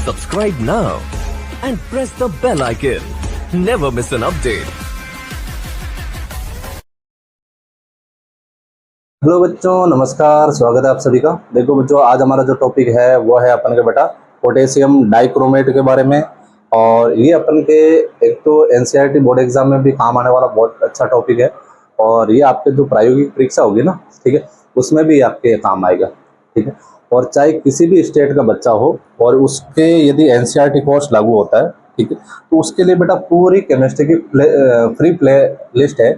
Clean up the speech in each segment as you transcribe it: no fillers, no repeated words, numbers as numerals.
Subscribe now and press the bell icon. Never miss an update. Hello बच्चों, नमस्कार। स्वागत है आप सभी का। देखो बच्चों, आज हमारा जो टॉपिक है वो है अपन के बेटा पोटेशियम डाइक्रोमेट के बारे में। और ये अपन के एक तो एनसीईआरटी बोर्ड एग्जाम में भी काम आने वाला बहुत अच्छा टॉपिक है। और ये आपके जो प्रायोगिक परीक्षा होगी ना, ठीक है, उसमें भी आपके काम आएगा, ठीक है। और चाहे किसी भी स्टेट का बच्चा हो और उसके यदि एनसीईआरटी कोर्स लागू होता है, ठीक है, तो उसके लिए बेटा पूरी केमिस्ट्री की फ्री प्ले लिस्ट है,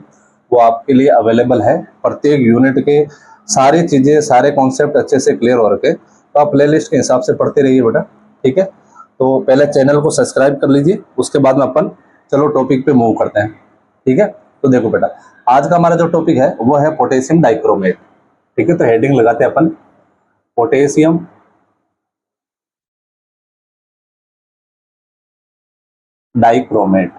वो आपके लिए अवेलेबल है। प्रत्येक यूनिट के सारी चीज़ें, सारे कॉन्सेप्ट अच्छे से क्लियर हो रखे, तो आप प्लेलिस्ट के हिसाब से पढ़ते रहिए बेटा, ठीक है। तो पहले चैनल को सब्सक्राइब कर लीजिए, उसके बाद में अपन चलो टॉपिक पे मूव करते हैं, ठीक है। तो देखो बेटा, आज का हमारा जो टॉपिक है वो है पोटेशियम डाइक्रोमेट, ठीक है। तो हेडिंग लगाते हैं अपन पोटेशियम डाइक्रोमेट,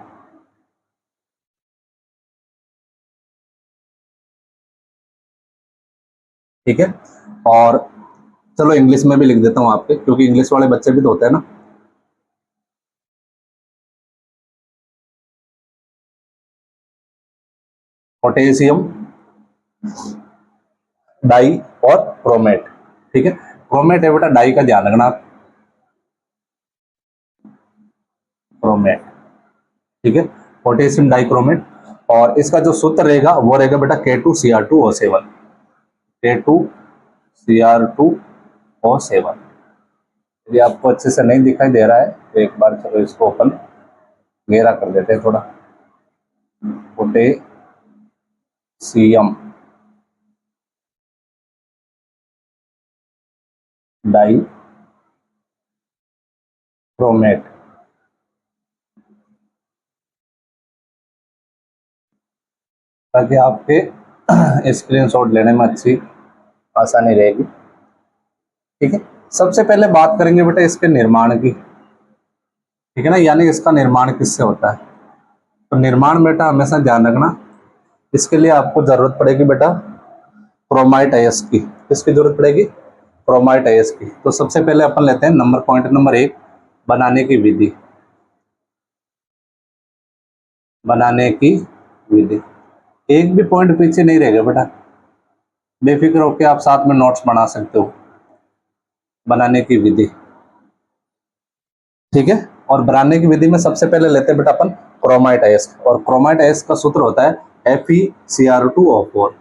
ठीक है। और चलो इंग्लिश में भी लिख देता हूँ आपके, क्योंकि इंग्लिश वाले बच्चे भी तो होते हैं ना। पोटेशियम डाई और क्रोमेट, ठीक है। क्रोमेट है बेटा, डाई का ध्यान रखना आप, क्रोमेट, ठीक है। Potassium dichromate. और इसका जो सूत्र रहेगा वो रहेगा बेटा K2Cr2O7, K2Cr2O7। यदि आपको अच्छे से नहीं दिखाई दे रहा है तो एक बार चलो इसको अपन गहरा कर देते हैं थोड़ा। पोटेशियम डाई क्रोमेट, ताकि आपके स्क्रीनशॉट लेने में अच्छी आसानी रहेगी, ठीक है। सबसे पहले बात करेंगे बेटा इसके निर्माण की, ठीक है ना, यानी इसका निर्माण किससे होता है। तो निर्माण बेटा हमेशा ध्यान रखना, इसके लिए आपको जरूरत पड़ेगी बेटा क्रोमाइट अयस्क की। किसकी जरूरत पड़ेगी? क्रोमाइट अयस्क की। तो सबसे पहले अपन लेते हैं पॉइंट नंबर 1, बनाने की विधि। बनाने की विधि, एक भी पॉइंट पीछे नहीं रहेगा बेटा, बेफिक्र होकर आप साथ में नोट्स बना सकते हो। बनाने की विधि, ठीक है। और बनाने की विधि में सबसे पहले लेते हैं बेटा अपन क्रोमाइट अयस्क, और क्रोमाइट अयस्क का सूत्र होता है FeCr2O4।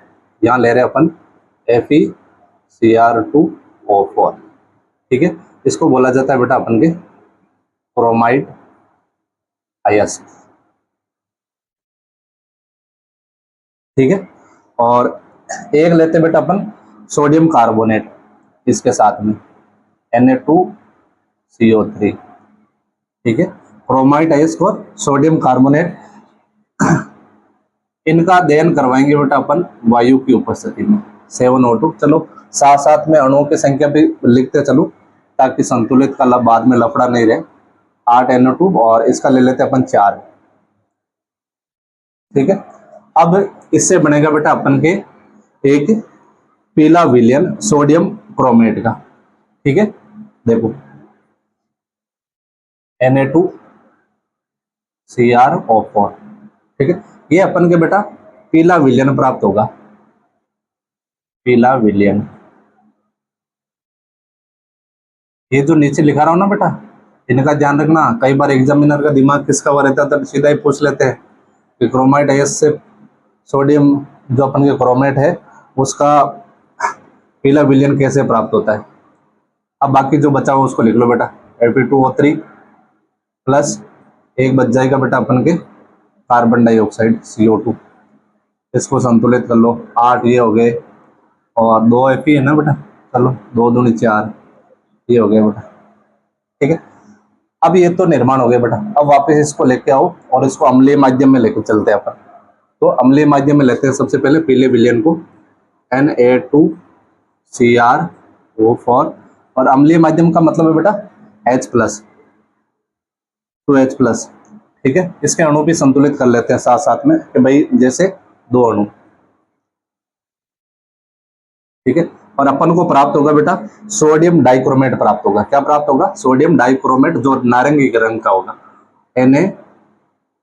यहाँ ले रहे हैं अपन FeCr2O4, ठीक है। इसको बोला जाता है बेटा अपन के क्रोमाइट अयस्क, ठीक है। और एक लेते हैं बेटा अपन सोडियम कार्बोनेट, इसके साथ में Na2CO3, ठीक है। क्रोमाइट अयस्क और सोडियम कार्बोनेट, इनका अध्ययन करवाएंगे बेटा अपन वायु की उपस्थिति में 7O2। चलो साथ साथ में अणुओं की संख्या भी लिखते चलो, ताकि संतुलित का बाद में लफड़ा नहीं रहे। 8NO2, और इसका ले लेते अपन 4, ठीक है। अब इससे बनेगा बेटा अपन के एक पीला विलयन सोडियम क्रोमेट का, ठीक है। देखो Na2Cr O4, ठीक है। ये अपन के बेटा पीला विलयन प्राप्त होगा, पीला विलयन। ये जो नीचे लिखा रहा हूं ना बेटा, इनका ध्यान रखना। कई बार एग्जामिनर का दिमाग किसका हुआ रहता है, तो सीधा ही पूछ लेते हैं कि क्रोमाइट अयस्क से सोडियम जो अपन के क्रोमेट है उसका पीला विलयन कैसे प्राप्त होता है। अब बाकी जो बचा हुआ उसको लिख लो बेटा, Fe2O3 प्लस एक बच जाएगा बेटा अपन के कार्बन डाइऑक्साइड CO2। इसको संतुलित कर लो, 8 ये हो गए, और 2 Fe है ना बेटा, चलो 2 दूनी 4, ये हो गया बेटा, ठीक है। अब ये तो निर्माण हो गया बेटा। अब वापस इसको लेके आओ और इसको अम्लीय माध्यम में लेके चलते हैं अपन। तो अम्लीय माध्यम में लेते हैं सबसे पहले पीले विलयन को, Na2Cr O4, और अम्लीय माध्यम का मतलब है बेटा H+, 2H+, ठीक है। इसके अणु भी संतुलित कर लेते हैं साथ साथ में, कि भाई जैसे 2 अणु, ठीक है। और अपन को प्राप्त होगा बेटा सोडियम डाइक्रोमेट प्राप्त होगा। क्या प्राप्त होगा? सोडियम डाइक्रोमेट, जो नारंगी रंग का होगा, Na,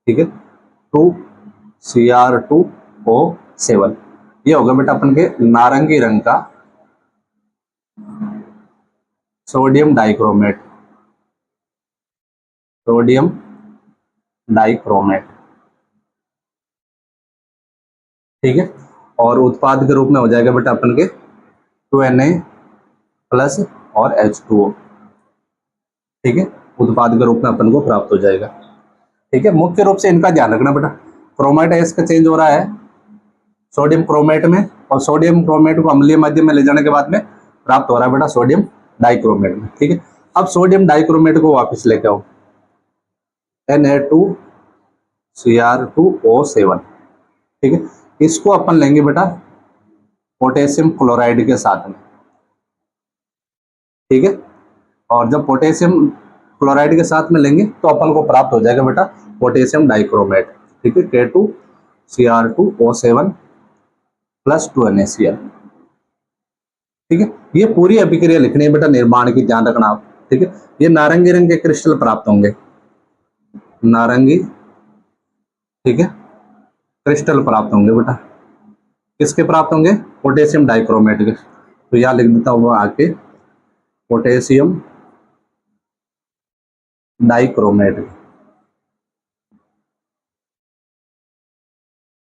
ठीक है, 2Cr2O7, ये होगा बेटा अपन के नारंगी रंग का सोडियम डाइक्रोमेट, सोडियम डाइक्रोमेट, ठीक है। और उत्पाद के रूप में हो जाएगा बेटा अपन के 2Na प्लस और H2O, ठीक है, उत्पाद के रूप में अपन को प्राप्त हो जाएगा, ठीक है। मुख्य रूप से इनका ध्यान रखना बेटा, क्रोमेट है इसका चेंज हो रहा है सोडियम क्रोमेट में, और सोडियम क्रोमेट को अम्लीय माध्यम में ले जाने के बाद में प्राप्त हो रहा है बेटा सोडियम डाइक्रोमेट में, ठीक है। अब सोडियम डाइक्रोमेट को वापस लेके आओ, Na2Cr2O7, ठीक है। इसको अपन लेंगे बेटा पोटेशियम क्लोराइड के साथ में, ठीक है। और जब पोटेशियम क्लोराइड के साथ में लेंगे तो अपन को प्राप्त हो जाएगा बेटा पोटेशियम डाइक्रोमेट, ठीक है, K2Cr2O7 प्लस 2NaCl, ठीक है। ये पूरी अभिक्रिया लिखनी है बेटा, निर्माण की ध्यान रखना आप, ठीक है। ये नारंगी रंग के क्रिस्टल प्राप्त होंगे, नारंगी, ठीक है, क्रिस्टल प्राप्त होंगे बेटा। किसके प्राप्त होंगे? पोटेशियम डाइक्रोमेट के। तो यहां लिख देता हूं आके पोटेशियम डाइक्रोमेट,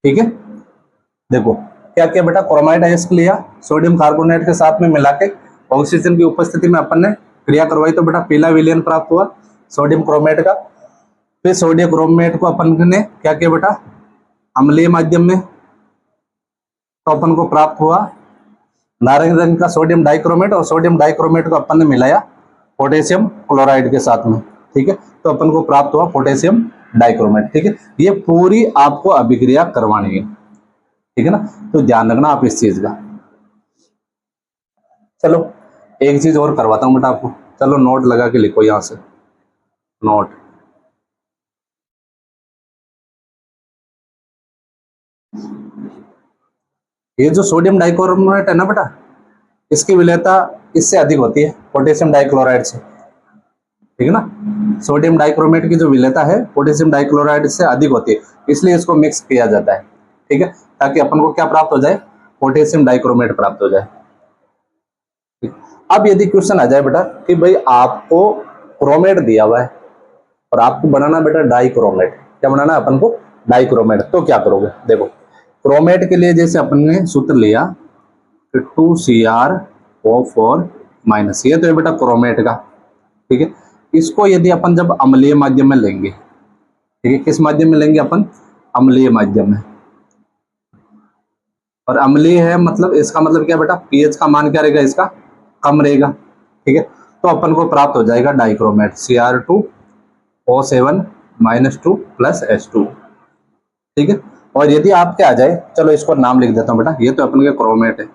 ठीक है। देखो क्या किया बेटा, क्रोमाइड आयस्क लिया, सोडियम कार्बोनेट के साथ में मिला के ऑक्सीजन की उपस्थिति में अपन ने क्रिया करवाई, तो बेटा पीला विलयन प्राप्त हुआ सोडियम क्रोमेट का। फिर सोडियम क्रोमेट को अपन ने क्या किया बेटा, अम्लीय माध्यम में, तो अपन को प्राप्त हुआ नारंगी रंग का सोडियम डाइक्रोमेट, और सोडियम डाइक्रोमेट को अपन ने मिलाया पोटेशियम क्लोराइड के साथ में, ठीक है, तो अपन को प्राप्त हुआ पोटेशियम डाइक्रोमेट, ठीक है। ये पूरी आपको अभिक्रिया करवानी है, ठीक है ना, तो ध्यान रखना आप इस चीज का। चलो एक चीज और करवाता हूं बेटा आपको, चलो नोट लगा के लिखो यहां से, नोट, ये जो सोडियम डाइक्रोमेट है ना बेटा, इसकी विलेयता इससे अधिक होती है पोटेशियम डाइक्लोराइड से, ठीक है ना। सोडियम डाइक्रोमेट की जो विलेयता है पोटेशियम डाइक्लोराइड से अधिक होती है, इसलिए इसको मिक्स किया जाता है, ठीक है, ताकि अपन को क्या प्राप्त हो जाए, पोटेशियम डाइक्रोमेट प्राप्त हो जाए। अब यदि क्वेश्चन आ जाए बेटा कि भाई आपको क्रोमेट दिया हुआ है और आपको बनाना बेटा डाइक्रोमेट, क्या बनाना है अपन को? डाइक्रोमेट, तो क्या करोगे? देखो क्रोमेट के लिए जैसे अपन ने सूत्र लिया 2Cr O4 माइनस, ये तो है बेटा क्रोमेट का, ठीक है। इसको यदि अपन जब अम्लीय माध्यम में लेंगे, ठीक है, किस माध्यम में लेंगे अपन? अम्लीय माध्यम में, और अम्लीय है मतलब इसका मतलब क्या बेटा, पीएच का मान क्या रहेगा इसका? कम रहेगा, ठीक है। तो अपन को प्राप्त हो जाएगा डाइक्रोमेट Cr2O7 -2 प्लस H2, ठीक है। और यदि आपके आ जाए, चलो इसको नाम लिख देता हूं बेटा, ये तो अपन के क्रोमेट है,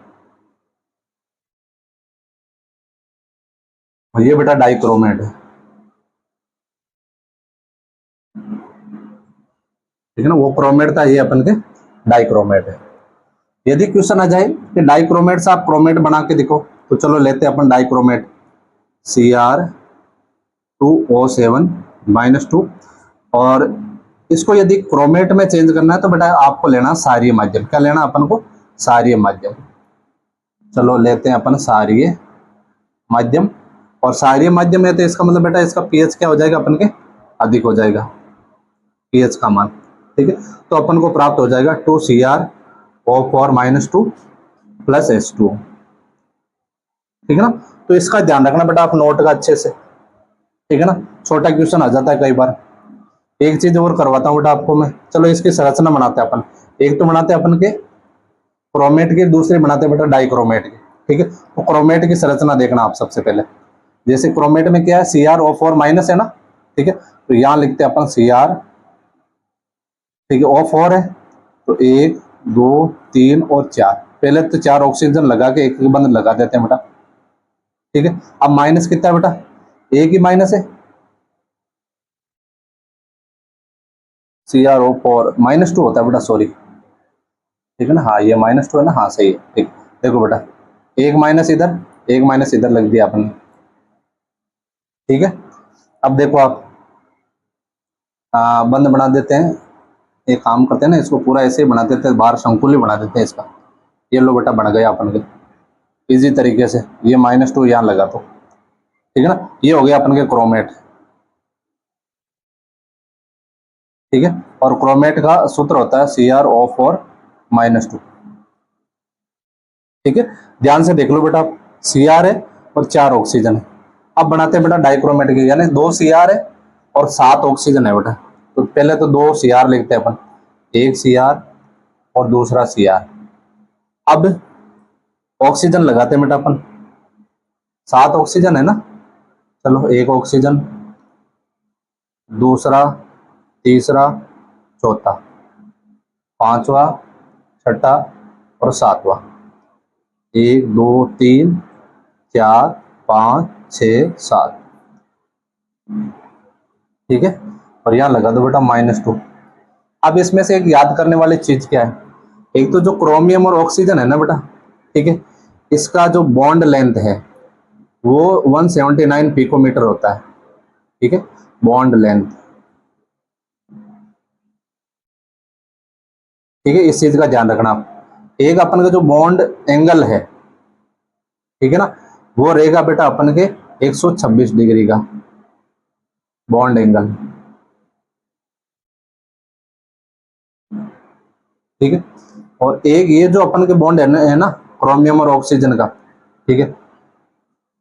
और ये बेटा डाइक्रोमेट है, ठीक है ना, वो क्रोमेट था, ये अपन के डाइक्रोमेट है। यदि क्वेश्चन आ जाए कि डाइक्रोमेट से आप क्रोमेट बना के दिखो, तो चलो लेते हैं अपन डाइक्रोमेट Cr2O7 -2, और इसको यदि क्रोमेट में चेंज करना है तो बेटा आपको लेना सारीय माध्यम। क्या लेना अपन को? सारीय माध्यम। चलो लेते हैं अपन सारीय माध्यम, और सारीय माध्यम है तो इसका मतलब बेटा इसका पीएच क्या हो जाएगा अपन के? अधिक हो जाएगा पीएच का मान, ठीक है। तो अपन को प्राप्त हो जाएगा 2Cr O4 -2 प्लस H2, ठीक है ना। तो इसका ध्यान रखना बेटा आप नोट का अच्छे से, ठीक है ना, छोटा क्वेश्चन आ जाता है कई बार। एक चीज और करवाता हूँ बेटा आपको मैं, चलो इसकी संरचना बनाते हैं अपन। एक तो बनाते हैं अपन के क्रोमेट की, दूसरे बनाते हैं बेटा डाइक्रोमेट की, ठीक है। तो क्रोमेट की संरचना देखना आप सबसे पहले, जैसे क्रोमेट में क्या है, Cr O4 माइनस है ना, ठीक है, तो यहां लिखते हैं अपन Cr, ठीक है, O4 है, तो 1 2 3 और 4, पहले तो 4 ऑक्सीजन लगा के एक बंद लगा देते हैं बेटा, ठीक है। अब माइनस कितना है बेटा? एक ही माइनस है, Cr O4 -2 होता है बेटा, सॉरी, ठीक है ना, हाँ ये -2 है ना, हाँ सही है, ठीक। देखो बेटा एक माइनस इधर, एक माइनस इधर लग दिया आपने, ठीक है। अब देखो आप बंद बना देते हैं, एक काम करते हैं ना, इसको पूरा ऐसे ही बना देते हैं, बाहर शंकुल ही बना देते हैं इसका। ये लो बेटा बन गया अपन के इजी तरीके से, ये -2 यहाँ लगा तो ठीक है ना, ये हो गया अपन के क्रोमेट, ठीक है। और क्रोमेट का सूत्र होता है CrO4 -2, ठीक है। ध्यान से देख लो बेटा, Cr है और 4 ऑक्सीजन है। अब बनाते हैं बेटा डाइक्रोमेट की, यानी 2 Cr है और 7 ऑक्सीजन है बेटा। तो पहले तो 2 Cr लिखते हैं अपन, एक Cr और दूसरा Cr। अब ऑक्सीजन लगाते हैं बेटा अपन, 7 ऑक्सीजन है ना, चलो एक ऑक्सीजन, दूसरा, तीसरा, चौथा, पांचवा, छठा और सातवां, 1 2 3 4 5 6 7, ठीक है। और यहाँ लगा दो बेटा -2। अब इसमें से एक याद करने वाली चीज क्या है, एक तो जो क्रोमियम और ऑक्सीजन है ना बेटा, ठीक है, इसका जो बॉन्ड लेंथ है वो 179 पिकोमीटर होता है, ठीक है, बॉन्ड लेंथ, ठीक है। इस चीज का ध्यान रखना आप। एक अपन का जो बॉन्ड एंगल है, ठीक है ना, वो रहेगा बेटा अपन के 126 डिग्री का बॉन्ड एंगल, ठीक है। और एक ये जो अपन के बॉन्ड है ना क्रोमियम और ऑक्सीजन का, ठीक है,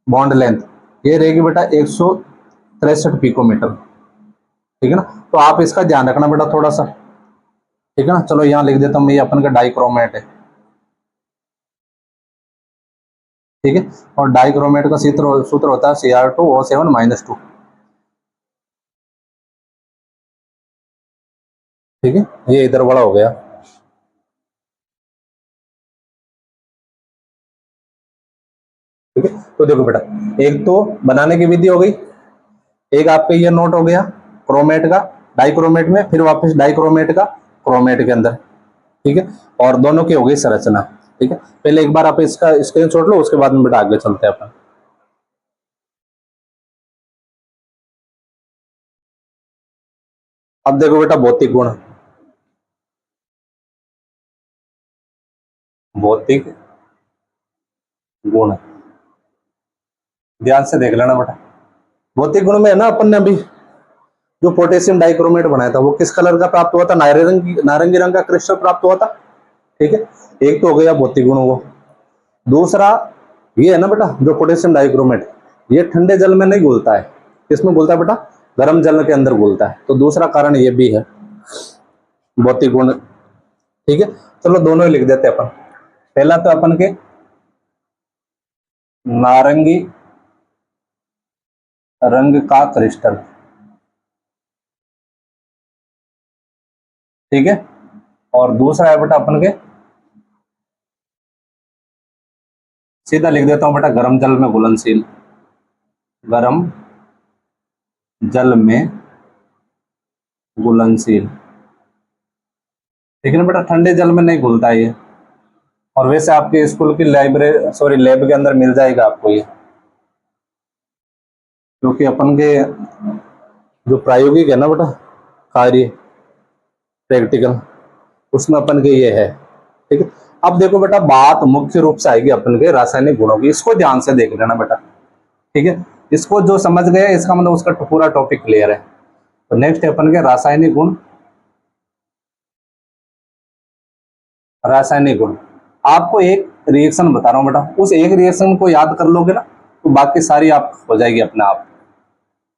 बॉन्ड लेंथ ये रहेगी बेटा 163 पिकोमीटर, ठीक है ना। तो आप इसका ध्यान रखना बेटा थोड़ा सा, ठीक है ना। चलो यहाँ लिख देता हूँ, ये अपन का डाइक्रोमेट है, ठीक है। और डाइक्रोमेट का सूत्र होता है Cr2O7 -2, ठीक है। ये इधर बड़ा हो गया, ठीक है। तो देखो बेटा, एक तो बनाने की विधि हो गई, एक आपके ये नोट हो गया क्रोमेट का डाइक्रोमेट में, फिर वापस डाइक्रोमेट का क्रोमेट के अंदर, ठीक है। और दोनों की हो गई संरचना, ठीक है। पहले एक बार आप इसका स्क्रीनशॉट लो, उसके बाद में बेटा आगे चलते हैं अपन। अब देखो बेटा भौतिक गुण, भौतिक गुण ध्यान से देख लेना बेटा। भौतिक गुण में है ना, अपन ने अभी जो पोटेशियम डाइक्रोमेट बनाया था वो किस कलर का प्राप्त हुआ था, नारंगी रंग का क्रिस्टल प्राप्त हुआ था, ठीक है। एक तो हो गया भौतिक गुण वो। दूसरा ये है ना बेटा, जो पोटेशियम डाइक्रोमेट ये ठंडे जल में नहीं घुलता है, किसमें घुलता है बेटा, गर्म जल के अंदर घुलता है। तो दूसरा कारण ये भी है भौतिक गुण, ठीक है। चलो दोनों ही लिख देते हैं अपन। पहला तो अपन के नारंगी रंग का क्रिस्टल, ठीक है। और दूसरा है बेटा अपन के, सीधा लिख देता हूं बेटा, गर्म जल में घुलनशील, गर्म जल में घुलनशील, ठीक है ना बेटा, ठंडे जल में नहीं घुलता है ये। और वैसे आपके स्कूल की लैब के अंदर मिल जाएगा आपको ये, क्योंकि अपन के जो प्रायोगिक है ना बेटा कार्य, प्रैक्टिकल, उसमें अपन के ये है, ठीक है। अब देखो बेटा, बात मुख्य रूप से आएगी अपन के रासायनिक गुणों की, इसको ध्यान से देख लेना बेटा, ठीक है। इसको जो समझ गए इसका मतलब उसका पूरा टॉपिक क्लियर है। तो नेक्स्ट है अपन के रासायनिक गुण, रासायनिक गुण। आपको एक रिएक्शन बता रहा हूं बेटा, उस एक रिएक्शन को याद कर लोगे ना तो बाकी सारी आप हो जाएगी अपने आप,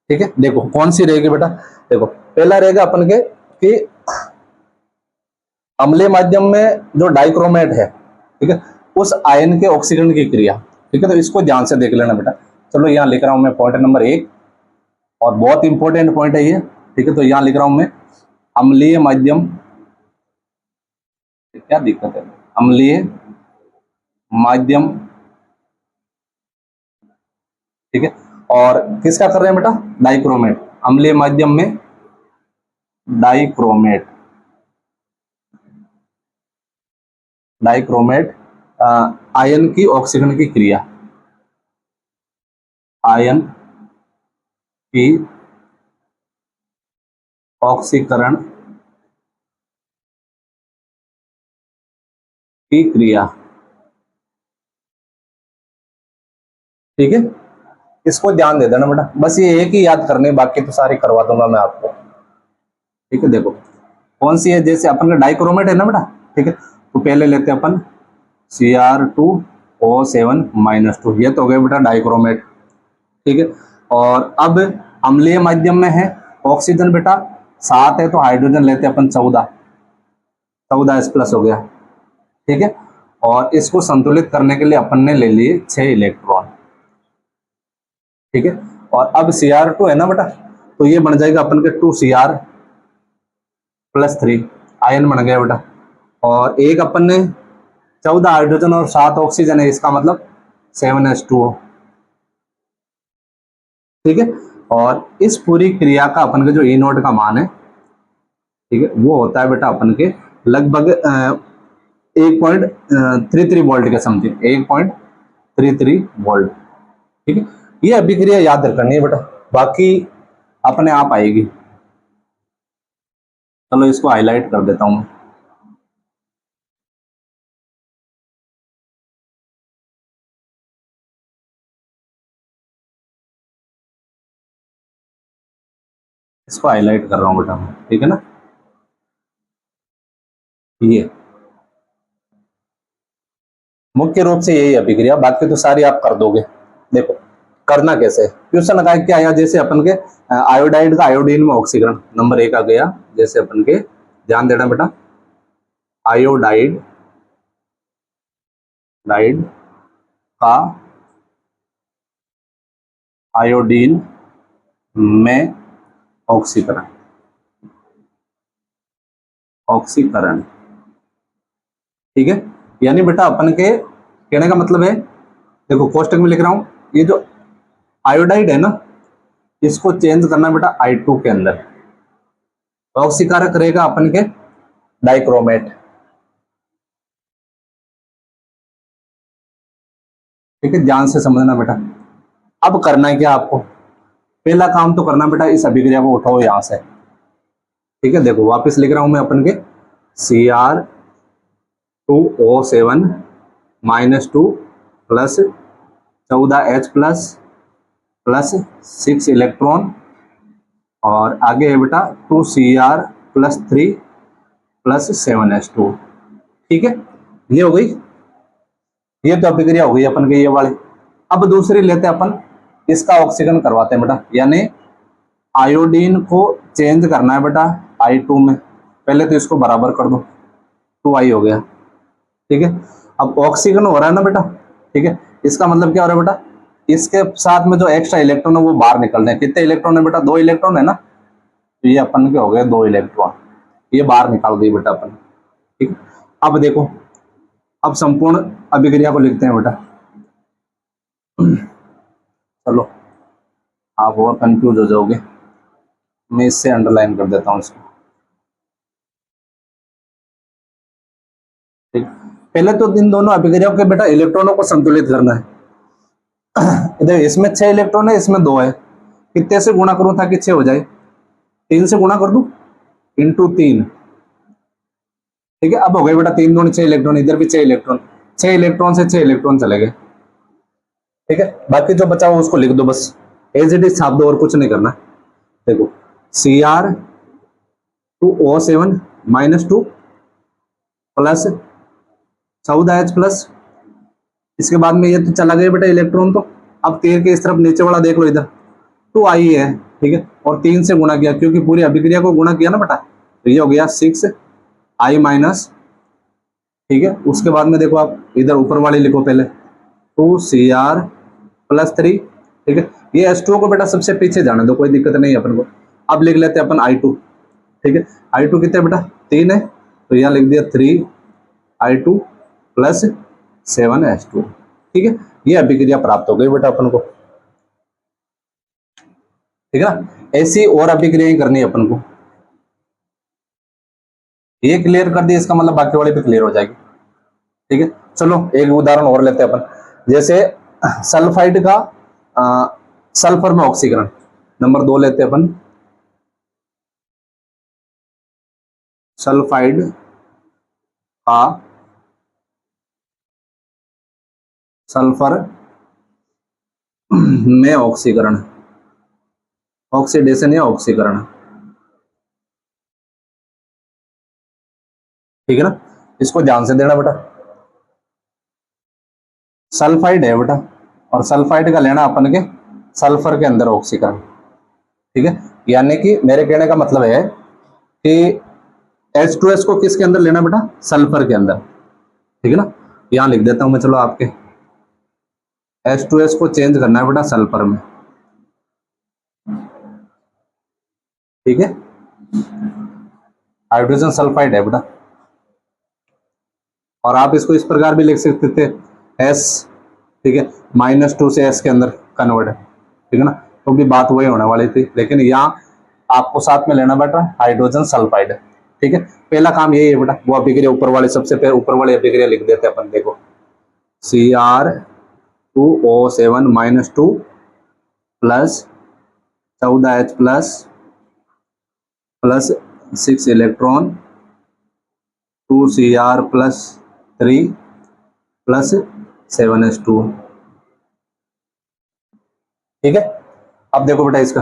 ठीक है। देखो कौन सी रहेगी बेटा, देखो पहला रहेगा अपन के कि अम्लीय माध्यम में जो डाइक्रोमेट है, ठीक है, उस आयन के ऑक्सीकरण की क्रिया, ठीक है। तो इसको ध्यान से देख लेना बेटा। चलो यहाँ लिख रहा हूं मैं पॉइंट नंबर 1, और बहुत इंपॉर्टेंट पॉइंट है ये, ठीक है। तो यहाँ लिख रहा हूं मैं अम्लीय माध्यम, क्या दिक्कत है, अम्लीय माध्यम, ठीक है। और किसका कर रहे हैं बेटा, डाइक्रोमेट, अम्लीय माध्यम में डाइक्रोमेट, डाइक्रोमेट आयन की ऑक्सीकरण की क्रिया, आयन की ऑक्सीकरण की क्रिया। ठीक है, इसको ध्यान दे देना बेटा, बस ये एक ही याद करने, बाकी तो सारी करवा दूंगा मैं आपको। ठीक है, देखो कौन सी है, जैसे अपन का डाइक्रोमेट है ना बेटा। ठीक है, तो पहले लेते हैं अपन Cr2O7-2, ये तो हो गया बेटा डाइक्रोमेट। ठीक है, और अब अम्लीय माध्यम में है ऑक्सीजन बेटा 7 है, तो हाइड्रोजन लेते हैं अपन 14 H+ हो गया। ठीक है, और इसको संतुलित करने के लिए अपन ने ले लिए 6 इलेक्ट्रॉन। ठीक है, और अब Cr2 है ना बेटा, तो ये बन जाएगा अपन के 2Cr+3 आयन बन गया बेटा। और एक अपन ने 14 हाइड्रोजन और 7 ऑक्सीजन है, इसका मतलब 7H2O। ठीक है, और इस पूरी क्रिया का अपन के जो E नोट का मान है, ठीक है, वो होता है बेटा अपन के लगभग 1.33 वोल्ट के समथिंग, 1.33 वोल्ट। ठीक है, ये अभिक्रिया याद रखनी है बेटा, बाकी अपने आप आएगी। चलो इसको हाईलाइट कर देता हूं। इसको हाईलाइट कर रहा हूं बेटा, ठीक है ना। ये मुख्य रूप से यही अभिक्रिया, बाकी तो सारी आप कर दोगे। देखो करना कैसे, क्वेश्चन का क्या आया, जैसे अपन के आयोडाइड का आयोडीन में ऑक्सीकरण नंबर 1 आ गया। जैसे अपन के ध्यान देना बेटा, आयोडाइड डाइड का आयोडीन में ऑक्सीकरण, ऑक्सीकरण। ठीक है, यानी बेटा अपन के कहने का मतलब है, देखो कोष्टक में लिख रहा हूं, ये जो आयोडाइड है ना, इसको चेंज करना बेटा I2 के अंदर, ऑक्सीकारक रहेगा अपन के डाइक्रोमेट। ठीक है, ध्यान से समझना बेटा। अब करना है क्या आपको, पहला काम तो करना बेटा, इस अभिक्रिया को उठाओ यहां से। ठीक है, देखो वापस लिख रहा हूं मैं अपन के Cr2O7-2 प्लस 14H+6 इलेक्ट्रॉन, और आगे है बेटा 2Cr+3 प्लस 7H2। ठीक है, ये हो गई, ये तो अभिक्रिया हो गई अपन के ये वाली। अब दूसरी लेते हैं अपन, इसका ऑक्सीकरण करवाते हैं बेटा, यानी आयोडीन को चेंज करना है बेटा I2 में। पहले तो इसको बराबर कर दो, 2I हो गया। ठीक है, अब ऑक्सीकरण हो रहा है ना बेटा। ठीक है, इसका मतलब क्या हो रहा है बेटा, इसके साथ में जो एक्स्ट्रा इलेक्ट्रॉन है वो बाहर निकल रहे हैं। कितने इलेक्ट्रॉन है बेटा, 2 इलेक्ट्रॉन है ना, तो ये अपन के हो गए 2 इलेक्ट्रॉन, ये बाहर निकाल दिए बेटा अपन। ठीक है, अब देखो, अब संपूर्ण अभिक्रिया को लिखते हैं बेटा। चलो आप और कंफ्यूज हो जाओगे, मैं इससे अंडरलाइन कर देता हूं इसको। ठीक, पहले तो इन दोनों अभिक्रियाओं के बेटा इलेक्ट्रॉनों को संतुलित करना है। इधर इसमें 6 इलेक्ट्रॉन है, इसमें 2 है, कितने से गुणा करूं ताकि 6 हो जाए, 3 से गुणा कर दूं, इंटू 3। ठीक है, अब हो गए बेटा 3 दूनी 6 इलेक्ट्रॉन, इधर भी 6 इलेक्ट्रॉन, 6 इलेक्ट्रॉन से 6 इलेक्ट्रॉन चले गए। ठीक है, बाकी जो बचा हुआ उसको लिख दो बस, एज इट इज छाप दो, और कुछ नहीं करना। देखो Cr2O7-2 प्लस 14H+, इसके बाद में ये तो चला गया बेटा इलेक्ट्रॉन, तो अब 13 के इस तरफ नीचे वाला देख लो, इधर 2I है। ठीक है, और 3 से गुणा किया, क्योंकि पूरी अभिक्रिया को गुणा किया ना बेटा, तो ये हो गया 6I-। ठीक है, उसके बाद में देखो आप इधर ऊपर वाली लिखो पहले 2Cr+3। ठीक है, ये H2O को बेटा सबसे पीछे जाने दो, कोई दिक्कत नहीं है अपन को। अब लिख लेते हैं अपन I2। ठीक है, I2 कितने बेटा, 3 है, तो यहाँ लिख दिया 3I2 प्लस 7H2। ठीक है, ये अभिक्रिया प्राप्त हो गई बेटा अपन को। ठीक है, ऐसी और अभिक्रिया करनी है अपन को। ये क्लियर कर दिया, इसका मतलब बाकी वाले पे क्लियर हो जाएगी। ठीक है, चलो एक उदाहरण और लेते हैं अपन, जैसे सल्फाइड का सल्फर में ऑक्सीकरण, नंबर 2 लेते हैं अपन, सल्फाइड का सल्फर में ऑक्सीकरण, ऑक्सीडेशन या ऑक्सीकरण, ठीक है ना। इसको ध्यान से देना बेटा, सल्फाइड है बेटा, और सल्फाइड का लेना अपन के सल्फर के अंदर ऑक्सीकरण, ठीक है। यानी कि मेरे कहने का मतलब है कि H2S को किसके अंदर लेना बेटा, सल्फर के अंदर, ठीक है ना। यहां लिख देता हूं मैं, चलो आपके H2S को चेंज करना है बेटा सल्फर में, ठीक है। हाइड्रोजन सल्फाइड है बेटा, और आप इसको इस प्रकार भी लिख सकते थे S, ठीक है, -2 से S के अंदर कन्वर्ट, ठीक है ना, तो भी बात वही होने वाली थी, लेकिन यहाँ आपको साथ में लेना बेटा हाइड्रोजन सल्फाइड, ठीक है। पहला काम यही है बेटा, वो अभिक्रिया ऊपर वाले, सबसे पहले ऊपर वाले अभिक्रिया लिख देते हैं अपन, देखो Cr2O7-2 plus 14H plus 6 electron 2Cr plus 3 plus 7H2, ठीक है। अब देखो बेटा इसका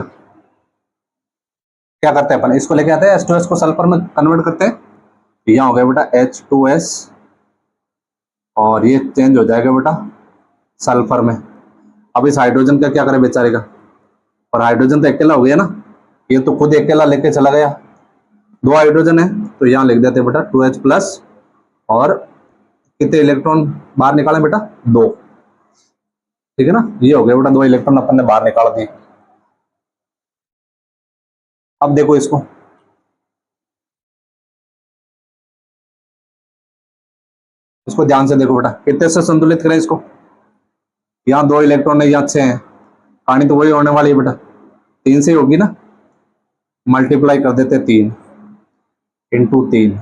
क्या करते हैं अपन, इसको लेके आते हैं H2S को सल्फर में कन्वर्ट करते हैं, यहाँ हो गया बेटा H2S, और ये चेंज हो जाएगा बेटा सल्फर में। अब इस हाइड्रोजन का क्या करें बेचारे का, और हाइड्रोजन तो अकेला हो गया ना, ये तो खुद अकेला लेके चला गया, 2 हाइड्रोजन है तो यहाँ लिख देते बेटा 2H प्लस, और कितने इलेक्ट्रॉन बाहर निकाले बेटा, 2, ठीक है ना। ये हो गया बेटा 2 इलेक्ट्रॉन अपन ने बाहर निकाल दिए। अब देखो इसको ध्यान से देखो बेटा, कितने से संतुलित करें इसको, यहाँ 2 इलेक्ट्रॉन है, यहाँ 6 है, कहानी तो वही होने वाली है बेटा, 3 से ही होगी ना, मल्टीप्लाई कर देते 3 इंटू 3,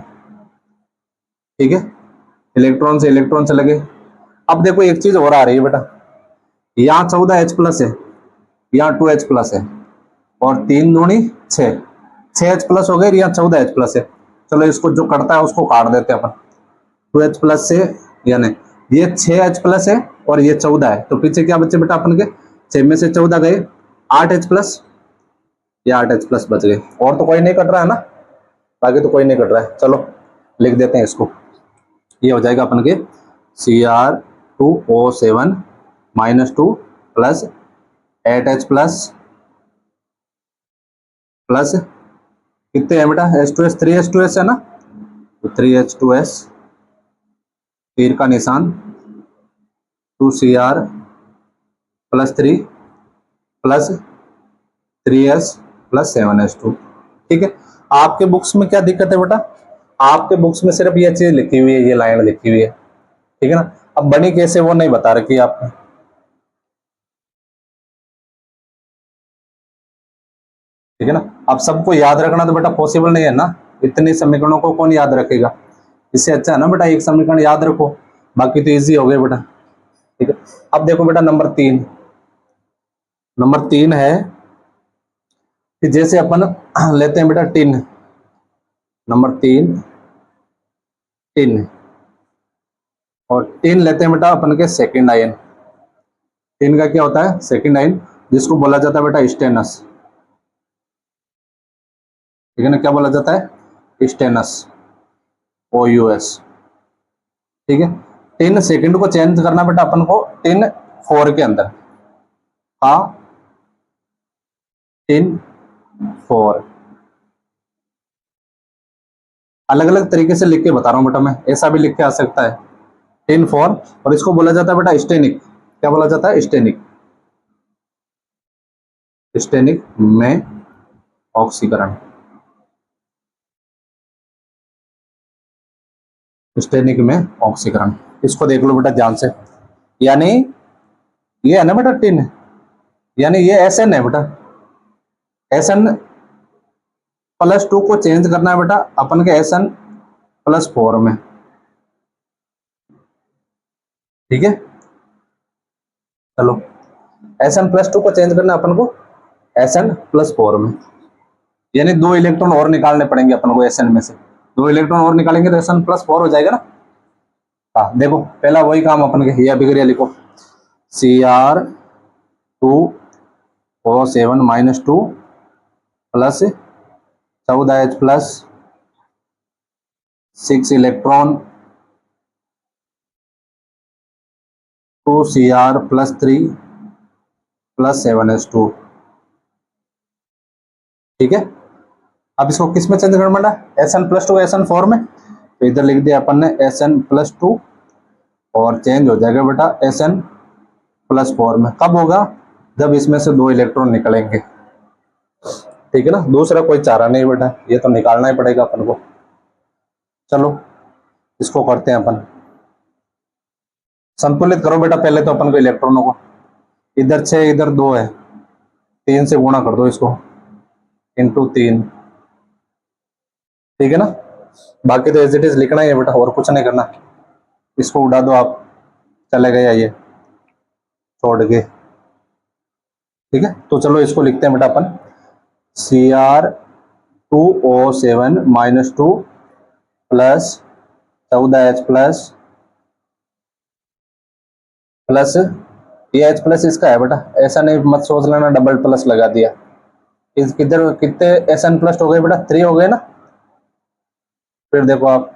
ठीक है, इलेक्ट्रॉन से इलेक्ट्रॉन चले गए। अब देखो एक चीज और आ रही है बेटा, यहाँ 14H प्लस है, यहाँ 2H प्लस है, और 3 दूनी 6H प्लस हो गए, यहाँ 14H प्लस है। चलो इसको जो कटता है उसको काट देते हैं अपन, 2H प्लस से, यानी ये 6H प्लस है और ये 14 है, तो पीछे क्या बचे बेटा अपन के, 6 में से 14 गए, 8H प्लस, ये 8H प्लस बच गए, और तो कोई नहीं कट रहा है ना, बाकी तो कोई नहीं कट रहा है। चलो लिख देते हैं इसको, ये हो जाएगा अपन के Cr2O7-2 प्लस 8H प्लस कितने है बेटा, H2S 3H2S है ना, तो 3H2S, तीर का निशान 2Cr plus 3 plus 3S plus 7H2, ठीक है। आपके बुक्स में क्या दिक्कत है बेटा, आपके बुक्स में सिर्फ ये चीज लिखी हुई है, ये लाइन लिखी हुई है, ठीक है ना। अब बनी कैसे वो नहीं बता रखी आपने, ठीक है ना। अब सबको याद रखना तो बेटा पॉसिबल नहीं है ना, इतने समीकरणों को कौन याद रखेगा, इससे अच्छा है ना बेटा एक समीकरण याद रखो, बाकी तो इजी हो गए बेटा, ठीक है। अब देखो बेटा नंबर 3 है कि जैसे अपन लेते हैं बेटा टिन, नंबर 3 टिन, और टिन लेते हैं बेटा अपन के सेकंड आयन, टिन का क्या होता है सेकंड आयन, जिसको बोला जाता है बेटा स्टेनस, ठीक है ना, क्या बोला जाता है स्टेनस, OUS, ठीक है। टिन सेकंड को चेंज करना बेटा अपन को टिन 4 के अंदर, हाँ टिन 4, अलग अलग तरीके से लिख के बता रहा हूं बेटा मैं, ऐसा भी लिख के आ सकता है टिन 4, और इसको बोला जाता है बेटा स्टेनिक, क्या बोला जाता है स्टेनिक, स्टेनिक में ऑक्सीकरण, स्टेनिक में ऑक्सीकरण, इसको देख लो बेटा ध्यान से, यानी ये है ना बेटा टिन, यानी ये SN है बेटा, SN+2 को चेंज करना है बेटा अपन के SN+4 में, ठीक है, चलो Sn+2 को चेंज करना अपन को Sn+4 में, यानी 2 इलेक्ट्रॉन और निकालने पड़ेंगे अपन को Sn में से। 2 इलेक्ट्रॉन और निकालेंगे तो Sn+4 हो जाएगा ना। हाँ देखो, पहला वही काम अपन के, ये अभिक्रिया लिखो, Cr2O7-2 plus 14H plus 6 electron 2Cr+3 plus 7H2। ठीक है, अब इसको किस में चेंज करना पड़ा, Sn+2 को Sn4 में, तो इधर लिख दिया अपन ने Sn+2 और चेंज हो जाएगा बेटा Sn+4 में। कब होगा, जब इसमें से 2 इलेक्ट्रॉन निकलेंगे। ठीक है ना, दूसरा कोई चारा नहीं बेटा, ये तो निकालना ही पड़ेगा अपन को। चलो इसको करते हैं अपन, संतुलित करो बेटा पहले तो अपन को इलेक्ट्रॉनों को, इधर 6 इधर 2 है, 3 से गुणा कर दो इसको, इंटू 3। ठीक है ना, बाकी तो एज इट इज लिखना ही है बेटा, और कुछ नहीं करना। इसको उड़ा दो आप, चले गए ये छोड़ के। ठीक है, तो चलो इसको लिखते हैं बेटा अपन, Cr2O7-2 प्लस 14H प्लस ये H प्लस इसका है बेटा, ऐसा नहीं मत सोच लेना डबल प्लस लगा दिया। इस किधर कितने Sn+ हो गए बेटा, 3 हो गए ना। फिर देखो आप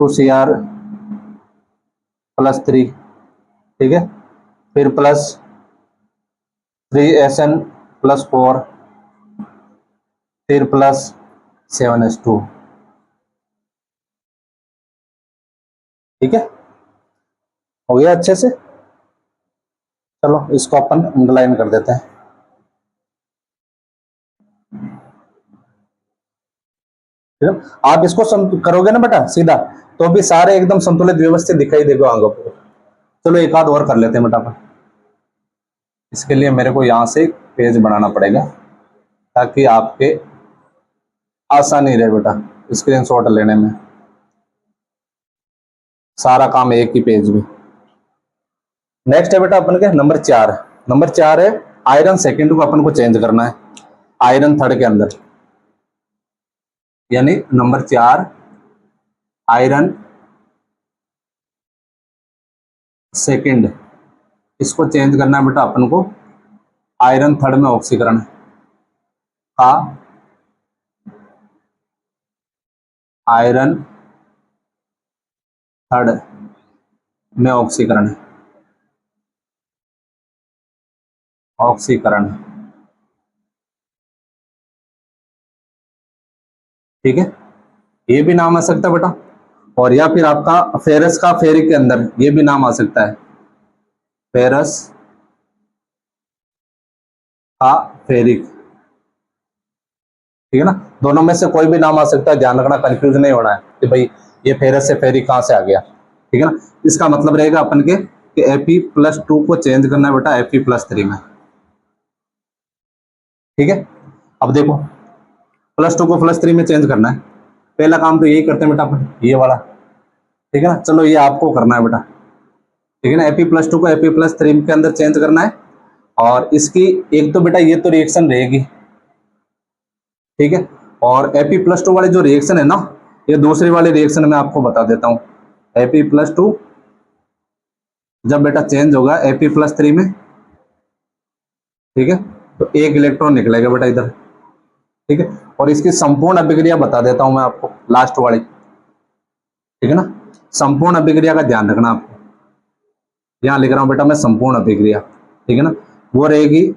2Cr+3, ठीक है, फिर प्लस 3Sn+4, फिर प्लस 7H2। ठीक है, हो गया अच्छे से। चलो इसको अपन अंडरलाइन कर देते हैं। आप इसको करोगे ना बेटा सीधा, तो भी सारे एकदम संतुलित व्यवस्थित दिखाई देगा आगे को। चलो एक आध और कर लेते हैं बेटा अपन, इसके लिए मेरे को यहाँ से पेज बनाना पड़ेगा ताकि आपके आसानी रहे बेटा स्क्रीनशॉट लेने में, सारा काम एक ही पेज में। नेक्स्ट है बेटा अपन के नंबर 4। नंबर 4 है आयरन सेकेंड को अपन को चेंज करना है आयरन थर्ड के अंदर, यानी नंबर 4 आयरन सेकेंड, इसको चेंज करना है बेटा अपन को आयरन थर्ड में ऑक्सीकरण का, आयरन थर्ड में ऑक्सीकरण, ऑक्सीकरण। ठीक है, ये भी नाम आ सकता है बेटा, और या फिर आपका फेरस का फेरिक के अंदर ये भी नाम आ सकता है, फेरस का फेरिक। ठीक है ना, दोनों में से कोई भी नाम आ सकता है, ध्यान रखना, कंफ्यूज नहीं होना है कि भाई ये फेरस से फेरिक कहां से आ गया। ठीक है ना, इसका मतलब रहेगा अपन के कि Fe+2 को चेंज करना है बेटा Fe+3 में। ठीक है, अब देखो +2 को +3 में चेंज करना है, पहला काम तो यही करते हैं बेटा अपन, ये वाला। ठीक है ना, चलो ये आपको करना है बेटा। ठीक है ना, Fe+2 को Fe+3 के अंदर चेंज करना है, और इसकी एक तो बेटा ये तो रिएक्शन रहेगी। ठीक है, और Fe+2 वाले जो रिएक्शन है ना, ये दूसरी वाली रिएक्शन में आपको बता देता हूँ। Fe+2 जब बेटा चेंज होगा Fe+3 में, ठीक है, तो एक इलेक्ट्रॉन निकलेगा बेटा इधर। ठीक है, और इसकी संपूर्ण अभिक्रिया बता देता हूं मैं आपको, लास्ट वाली। ठीक है ना, संपूर्ण अभिक्रिया का ध्यान रखना आपको, यहां लिख रहा हूं बेटा मैं संपूर्ण अभिक्रिया। ठीक है ना, वो रहेगी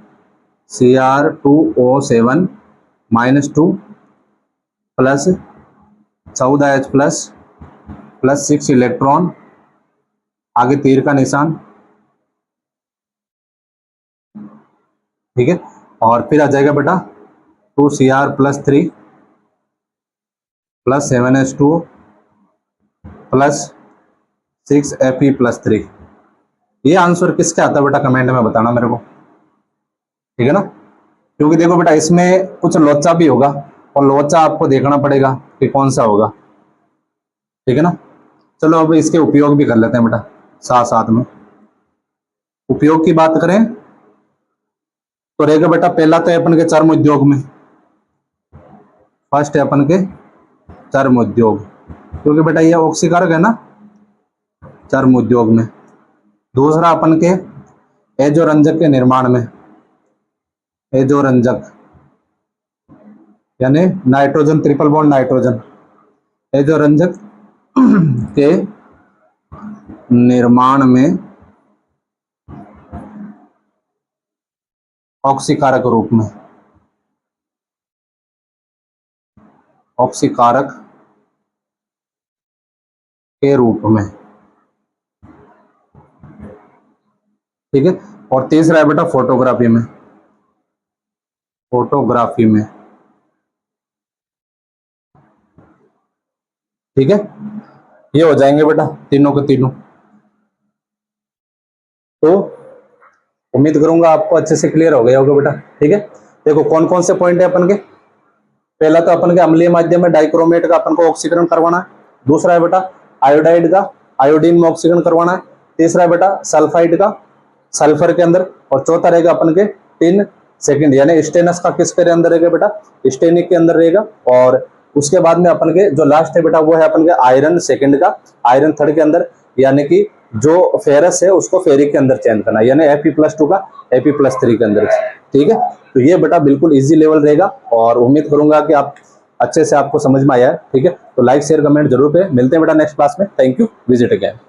Cr2O7-2 plus 14H plus 6 electron, आगे तीर का निशान। ठीक है, और फिर आ जाएगा बेटा 2Cr+3 plus 7H2 plus 6Fe+3। ये आंसर किसका आता है बेटा, कमेंट में बताना मेरे को। ठीक है ना, क्योंकि देखो बेटा इसमें कुछ लोचा भी होगा, और लोचा आपको देखना पड़ेगा कि कौन सा होगा। ठीक है ना, चलो अब इसके उपयोग भी कर लेते हैं बेटा। साथ साथ में। उपयोग की बात करें तो रहेगा बेटा, पहला तो है अपन के चर्म उद्योग में, फर्स्ट है अपन के चर्म उद्योग, क्योंकि बेटा ये ऑक्सीकारक है ना चर्म उद्योग में। दूसरा अपन के एजोरंजक के निर्माण में, एजोरंजक यानी नाइट्रोजन, ट्रिपल बॉन्ड नाइट्रोजन, एजोरंजक के निर्माण में ऑक्सीकारक रूप में, ऑक्सीकारक के रूप में, ठीक है। और तीसरा है बेटा फोटोग्राफी में, फोटोग्राफी में, ठीक है। ये हो जाएंगे बेटा तीनों के तीनों। तो उम्मीद करूंगा आपको अच्छे से क्लियर हो गया होगा बेटा, ठीक है। देखो कौन कौन से पॉइंट है अपन के। पहला तो अपन के अम्लीय माध्यम में डाइक्रोमेट का अपन को ऑक्सीकरण करवाना है। दूसरा है बेटा आयोडाइड का आयोडीन में ऑक्सीकरण करवाना है। तीसरा है बेटा सल्फाइड का सल्फर के अंदर। और चौथा रहेगा अपन के टिन सेकंड यानी स्टेनस का किसके अंदर रहेगा बेटा, स्टेनिक के अंदर रहेगा। और उसके बाद में अपन के जो लास्ट है बेटा वो है अपन के आयरन सेकंड का आयरन थर्ड के अंदर, यानी कि जो फेरस है उसको फेरिक के अंदर चेंज करना, यानी Fe+2 का Fe+3 के अंदर, ठीक है। तो ये बेटा बिल्कुल इजी लेवल रहेगा और उम्मीद करूंगा कि आप अच्छे से आपको समझ में आया है, ठीक है। तो लाइक शेयर कमेंट जरूर पे, मिलते हैं बेटा नेक्स्ट क्लास में। Thank you, visit again.